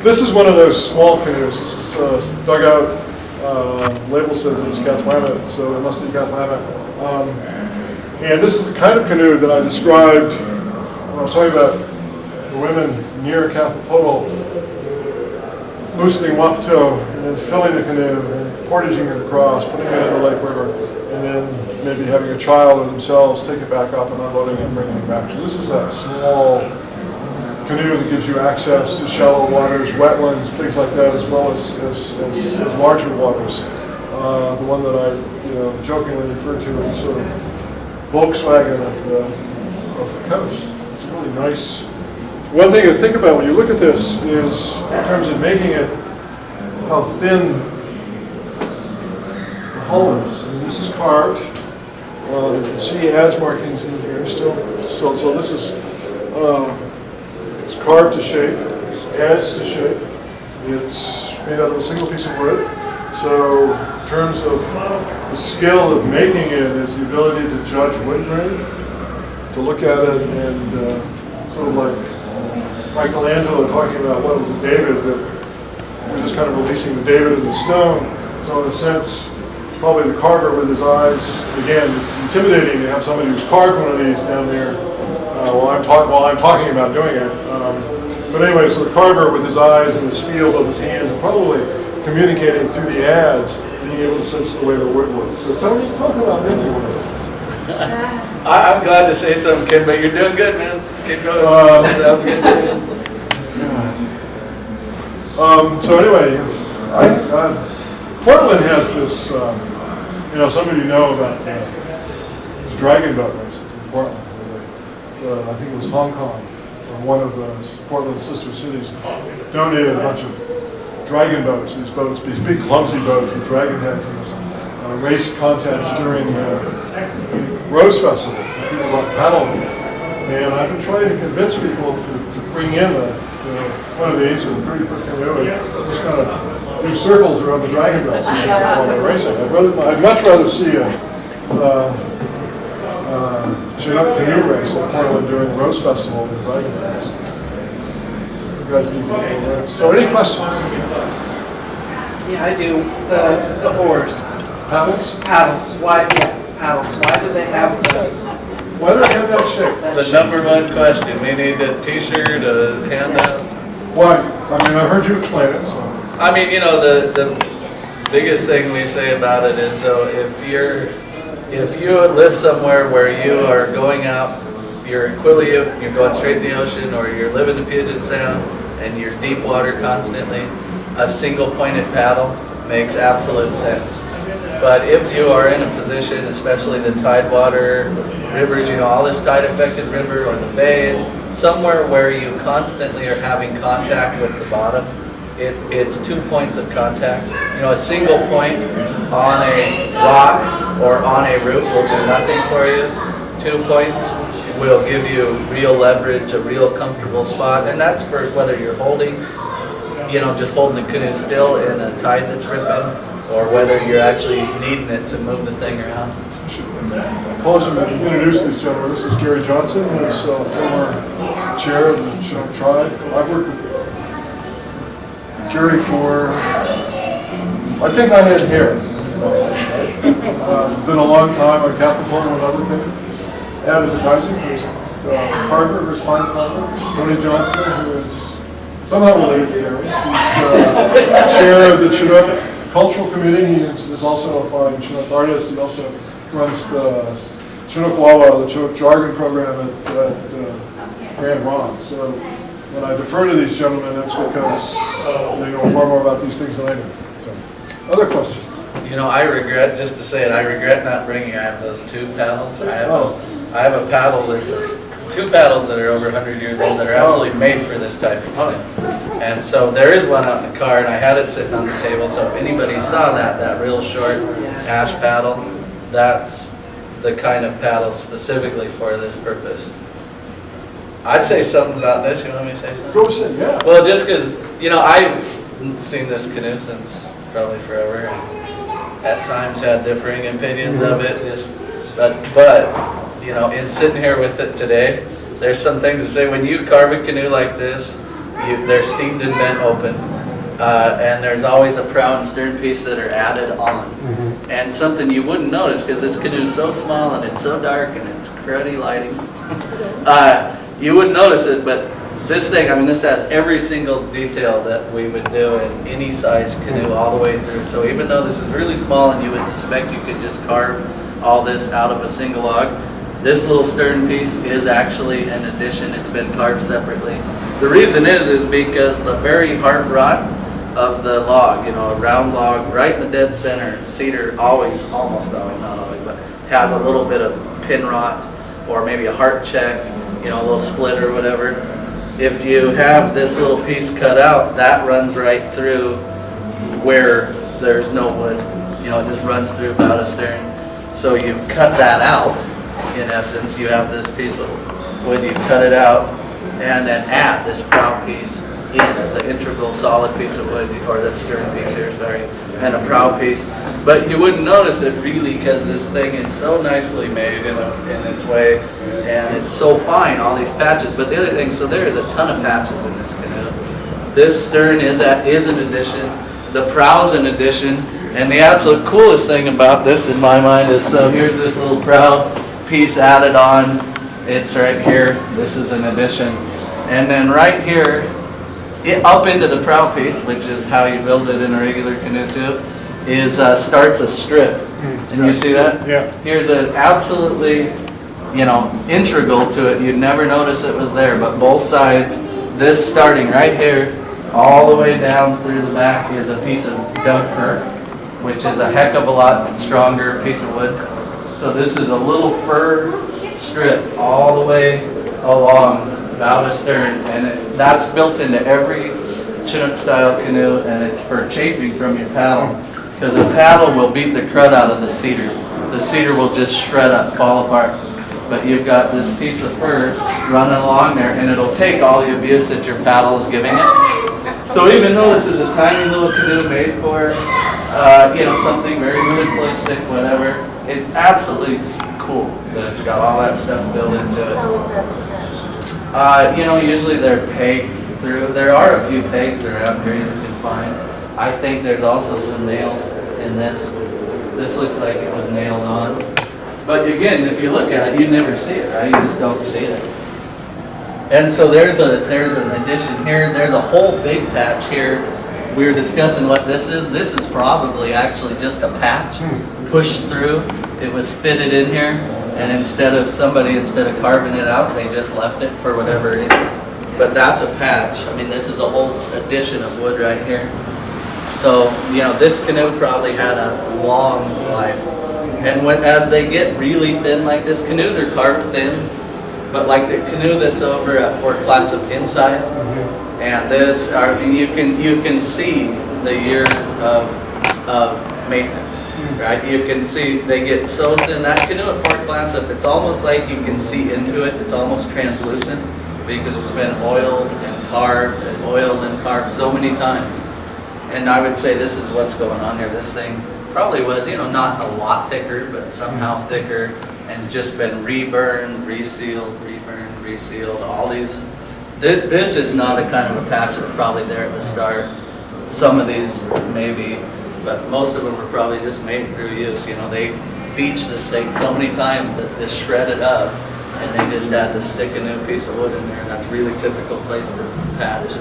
This is one of those small canoes. This is dugout. Label says it's Cathlamet, so it must be Cathlamet. And this is the kind of canoe that I described when I was talking about the women near Cathlamet, loosening Wapato and then filling the canoe and portaging it across, putting it in the lake river, and then maybe having a child or themselves take it back up and unloading it and bringing it back. So this is that small canoe that gives you access to shallow waters, wetlands, things like that, as well as larger waters. The one that I jokingly referred to as sort of Volkswagen of the coast. It's really nice. One thing to think about when you look at this is, in terms of making it, how thin the hull is. And this is carved. You can see adze markings in here still. So this is it's carved to shape, adze to shape. It's made out of a single piece of wood. So in terms of the skill of making it is the ability to judge wood grain, to look at it and sort of like Michelangelo talking about what was a David, that we're just kind of releasing the David in the stone. So in a sense, probably the carver with his eyes, again, it's intimidating to have somebody who's carved one of these down there while I'm talking about doing it. But anyway, so the carver with his eyes and his field of his hands, and probably communicating through the adze, being able to sense the way the wood works. So Tony, talk about making one of those. I'm glad to say something, Ken, but you're doing good, man. Keep going. Sounds good, man. So anyway, Portland has this, some of you know about the dragon boat races in Portland. I think it was Hong Kong, or one of Portland's sister cities, donated a bunch of dragon boats, these big clumsy boats with dragon heads in them. Race contests during Rose Festival for people about paddling. And I've been trying to convince people to bring in one of these with a 30-foot canoe and just kind of do circles around the dragon boats while they're racing. I'd much rather see a Chinook canoe race in Portland during the Rose Festival than dragon boats. You guys need to know. So any questions? Yeah, I do. The oars. Paddles? Paddles. Why? Yeah, paddles. Why do they have Why do they have that shape? The number one question. We need a T-shirt, a handout. Why? I mean, I heard you explain it, so. I mean, the biggest thing we say about it is, so if you live somewhere where you are going out, you're in Quilliam, you're going straight in the ocean, or you're living in Puget Sound and you're deep water constantly, a single pointed paddle makes absolute sense. But if you are in a position, especially the tidewater rivers, all this tide-affected river or the bays, somewhere where you constantly are having contact with the bottom, it's 2 points of contact. A single point on a rock or on a root will do nothing for you. 2 points will give you real leverage, a real comfortable spot, and that's for whether you're holding, just holding the canoe still in a tide that's ripping, or whether you're actually needing it to move the thing around. Pause and introduce these gentlemen. This is Gary Johnson, who's former chair of the Chinook Tribe. I've worked with Gary for, I think I had hair. It's been a long time. I capped the Portland and other things. Advertising, who's Carver, who's fine Carver. Tony Johnson, who is somehow related to Gary. He's chair of the Chinook Cultural Committee. He is also a fine Chinook artist. He also runs the Chinook Wawa, the Chinook Jargon program at Grand Ronde. So when I defer to these gentlemen, that's because they know far more about these things than I do. So, other questions? I regret, just to say it, I regret not bringing, I have those two paddles. I have a paddle that's, two paddles that are over 100 years old that are absolutely made for this type of canoe. And so there is one out in the car, and I had it sitting on the table, so if anybody saw that real short ash paddle, that's the kind of paddle specifically for this purpose. I'd say something about this. You want me to say something? Go ahead, yeah. Well, just because, I've seen this canoe since probably forever, and at times had differing opinions of it, but in sitting here with it today, there's some things to say. When you carve a canoe like this, they're steamed and bent open. And there's always a prow and stern piece that are added on. And something you wouldn't notice, because this canoe is so small and it's so dark and it's cruddy lighting, you wouldn't notice it, but this thing, I mean, this has every single detail that we would do in any size canoe all the way through. So even though this is really small and you would suspect you could just carve all this out of a single log, this little stern piece is actually an addition. It's been carved separately. The reason is because the very hard rot of the log, you know, a round log right in the dead center, cedar always, almost always, not always, but has a little bit of pin rot or maybe a heart check, you know, a little split or whatever. If you have this little piece cut out, that runs right through where there's no wood. You know, it just runs through about a stern. So you cut that out, in essence. You have this piece of wood, you cut it out, and then add this prow piece in as an integral solid piece of wood, or the stern piece here, sorry, and a prow piece. But you wouldn't notice it really because this thing is so nicely made in its way, and it's so fine, all these patches. But the other thing, so there is a ton of patches in this canoe. This stern is an addition, the prow's an addition, and the absolute coolest thing about this in my mind is, so here's this little prow piece added on. It's right here, this is an addition. And then right here, up into the prow piece, which is how you build it in a regular canoe too, is starts a strip. And you see that? Yeah. Here's an absolutely, you know, integral to it. You'd never notice it was there, but both sides, this starting right here, all the way down through the back is a piece of Doug fir, which is a heck of a lot stronger piece of wood. So this is a little fir strip all the way along about a stern, and that's built into every Chinook style canoe, and it's for chafing from your paddle, because the paddle will beat the crud out of the cedar. The cedar will just shred up, fall apart. But you've got this piece of fir running along there, and it'll take all the abuse that your paddle is giving it. So even though this is a tiny little canoe made for, you know, something very simplistic, whatever, it's absolutely cool that it's got all that stuff built into it. How is that attached? You know, usually they're pegged through. There are a few pegs around here you can find. I think there's also some nails in this. This looks like it was nailed on. But again, if you look at it, you never see it, right? You just don't see it. And so there's an addition here. There's a whole big patch here. We were discussing what this is. This is probably actually just a patch pushed through. It was fitted in here, and instead of carving it out, they just left it for whatever reason. But that's a patch. I mean, this is a whole addition of wood right here. So, you know, this canoe probably had a long life. And as they get really thin like this, canoes are carved thin, but like the canoe that's over at Fort Clatsop inside, and this, you can see the years of maintenance, right? You can see they get so thin. That canoe at Fort Clatsop, it's almost like you can see into it. It's almost translucent because it's been oiled and carved so many times. And I would say this is what's going on here. This thing probably was, you know, not a lot thicker, but somehow thicker, and just been reburned, resealed, all these. This is not a kind of a patch that's probably there at the start. Some of these maybe, but most of them were probably just made through use. You know, they beached this thing so many times that this shredded up, and they just had to stick a new piece of wood in there. And that's a really typical place to patch.